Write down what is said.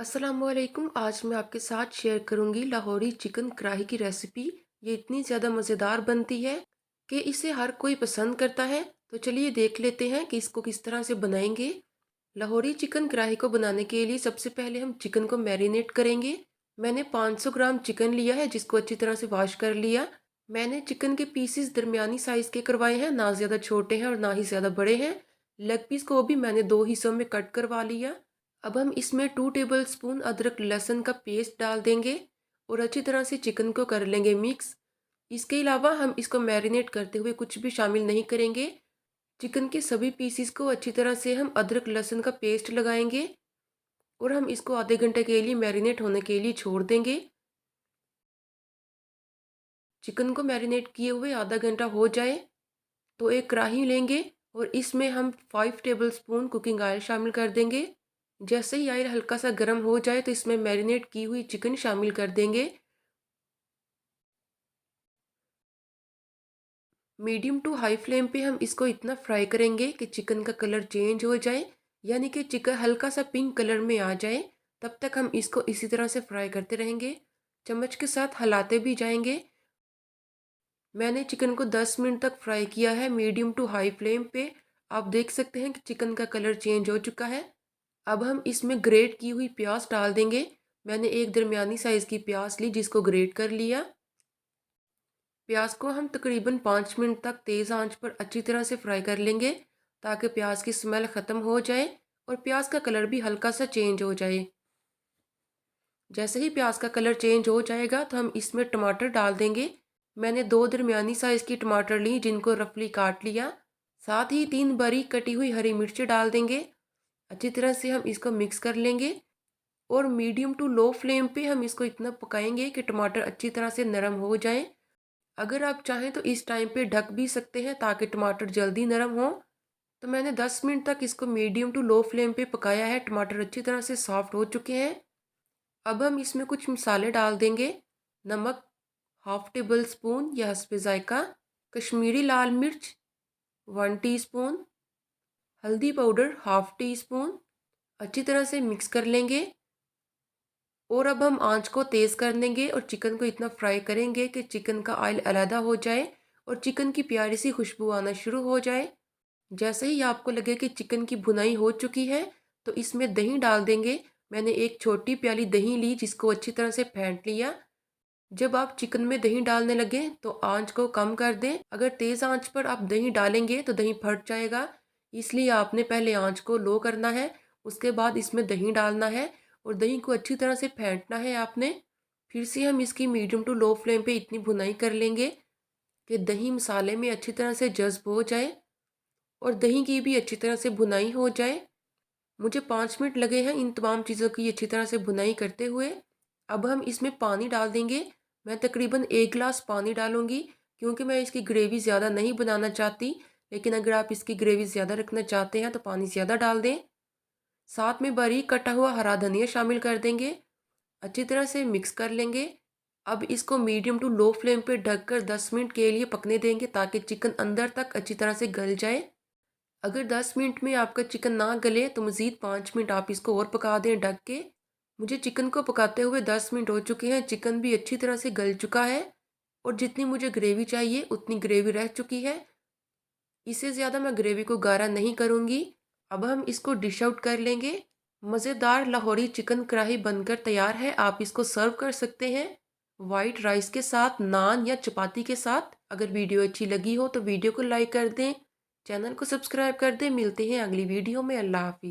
अस्सलामुअलैकुम। आज मैं आपके साथ शेयर करूंगी लाहौरी चिकन कढ़ाई की रेसिपी। ये इतनी ज़्यादा मज़ेदार बनती है कि इसे हर कोई पसंद करता है। तो चलिए देख लेते हैं कि इसको किस तरह से बनाएंगे। लाहौरी चिकन कढ़ाई को बनाने के लिए सबसे पहले हम चिकन को मैरिनेट करेंगे। मैंने 500 ग्राम चिकन लिया है जिसको अच्छी तरह से वॉश कर लिया। मैंने चिकन के पीसेस दरमियानी साइज़ के करवाए हैं, ना ज़्यादा छोटे हैं और ना ही ज़्यादा बड़े हैं। लेग पीस को भी मैंने दो हिस्सों में कट करवा लिया। अब हम इसमें 2 टेबलस्पून अदरक लहसुन का पेस्ट डाल देंगे और अच्छी तरह से चिकन को कर लेंगे मिक्स। इसके अलावा हम इसको मैरिनेट करते हुए कुछ भी शामिल नहीं करेंगे। चिकन के सभी पीसीस को अच्छी तरह से हम अदरक लहसुन का पेस्ट लगाएंगे और हम इसको आधे घंटे के लिए मैरिनेट होने के लिए छोड़ देंगे। चिकन को मैरिनेट किए हुए आधा घंटा हो जाए तो एक कढ़ाई लेंगे और इसमें हम 5 टेबलस्पून कुकिंग ऑयल शामिल कर देंगे। जैसे ही ऑयल हल्का सा गर्म हो जाए तो इसमें मैरिनेट की हुई चिकन शामिल कर देंगे। मीडियम टू हाई फ्लेम पे हम इसको इतना फ्राई करेंगे कि चिकन का कलर चेंज हो जाए, यानी कि चिकन हल्का सा पिंक कलर में आ जाए। तब तक हम इसको इसी तरह से फ्राई करते रहेंगे, चम्मच के साथ हिलाते भी जाएंगे। मैंने चिकन को 10 मिनट तक फ्राई किया है मीडियम टू हाई फ्लेम पे। आप देख सकते हैं कि चिकन का कलर चेंज हो चुका है। अब हम इसमें ग्रेट की हुई प्याज डाल देंगे। मैंने एक दरमियानी साइज़ की प्याज ली जिसको ग्रेट कर लिया। प्याज को हम तकरीबन 5 मिनट तक तेज़ आंच पर अच्छी तरह से फ्राई कर लेंगे ताकि प्याज की स्मेल ख़त्म हो जाए और प्याज का कलर भी हल्का सा चेंज हो जाए। जैसे ही प्याज का कलर चेंज हो जाएगा तो हम इसमें टमाटर डाल देंगे। मैंने दो दरमियानी साइज़ की टमाटर ली जिनको रफली काट लिया। साथ ही 3 बारीक कटी हुई हरी मिर्ची डाल देंगे। अच्छी तरह से हम इसको मिक्स कर लेंगे और मीडियम टू लो फ्लेम पे हम इसको इतना पकाएंगे कि टमाटर अच्छी तरह से नरम हो जाए। अगर आप चाहें तो इस टाइम पे ढक भी सकते हैं ताकि टमाटर जल्दी नरम हो। तो मैंने 10 मिनट तक इसको मीडियम टू लो फ्लेम पे पकाया है। टमाटर अच्छी तरह से सॉफ्ट हो चुके हैं। अब हम इसमें कुछ मसाले डाल देंगे। नमक हाफ टेबल स्पून या हस्बे जायका, कश्मीरी लाल मिर्च 1 टीस्पून, हल्दी पाउडर हाफ टी स्पून। अच्छी तरह से मिक्स कर लेंगे और अब हम आंच को तेज़ कर देंगे और चिकन को इतना फ्राई करेंगे कि चिकन का ऑयल अलहदा हो जाए और चिकन की प्यारी सी खुशबू आना शुरू हो जाए। जैसे ही आपको लगे कि चिकन की भुनाई हो चुकी है तो इसमें दही डाल देंगे। मैंने एक छोटी प्याली दही ली जिसको अच्छी तरह से फेंट लिया। जब आप चिकन में दही डालने लगे तो आंच को कम कर दें। अगर तेज़ आंच पर आप दही डालेंगे तो दही फट जाएगा, इसलिए आपने पहले आंच को लो करना है। उसके बाद इसमें दही डालना है और दही को अच्छी तरह से फेंटना है आपने। फिर से हम इसकी मीडियम टू लो फ्लेम पे इतनी भुनाई कर लेंगे कि दही मसाले में अच्छी तरह से जज्ब हो जाए और दही की भी अच्छी तरह से भुनाई हो जाए। मुझे 5 मिनट लगे हैं इन तमाम चीज़ों की अच्छी तरह से भुनाई करते हुए। अब हम इसमें पानी डाल देंगे। मैं तकरीबन 1 गिलास पानी डालूंगी क्योंकि मैं इसकी ग्रेवी ज़्यादा नहीं बनाना चाहती। लेकिन अगर आप इसकी ग्रेवी ज़्यादा रखना चाहते हैं तो पानी ज़्यादा डाल दें। साथ में बारीक कटा हुआ हरा धनिया शामिल कर देंगे। अच्छी तरह से मिक्स कर लेंगे। अब इसको मीडियम टू लो फ्लेम पे ढककर 10 मिनट के लिए पकने देंगे ताकि चिकन अंदर तक अच्छी तरह से गल जाए। अगर 10 मिनट में आपका चिकन ना गले तो मज़ीद 5 मिनट आप इसको और पका दें ढक के। मुझे चिकन को पकाते हुए 10 मिनट हो चुके हैं। चिकन भी अच्छी तरह से गल चुका है और जितनी मुझे ग्रेवी चाहिए उतनी ग्रेवी रह चुकी है। इससे ज़्यादा मैं ग्रेवी को गाढ़ा नहीं करूँगी। अब हम इसको डिश आउट कर लेंगे। मज़ेदार लाहौरी चिकन कढ़ाई बनकर तैयार है। आप इसको सर्व कर सकते हैं वाइट राइस के साथ, नान या चपाती के साथ। अगर वीडियो अच्छी लगी हो तो वीडियो को लाइक कर दें, चैनल को सब्सक्राइब कर दें। मिलते हैं अगली वीडियो में। अल्लाह हाफिज़।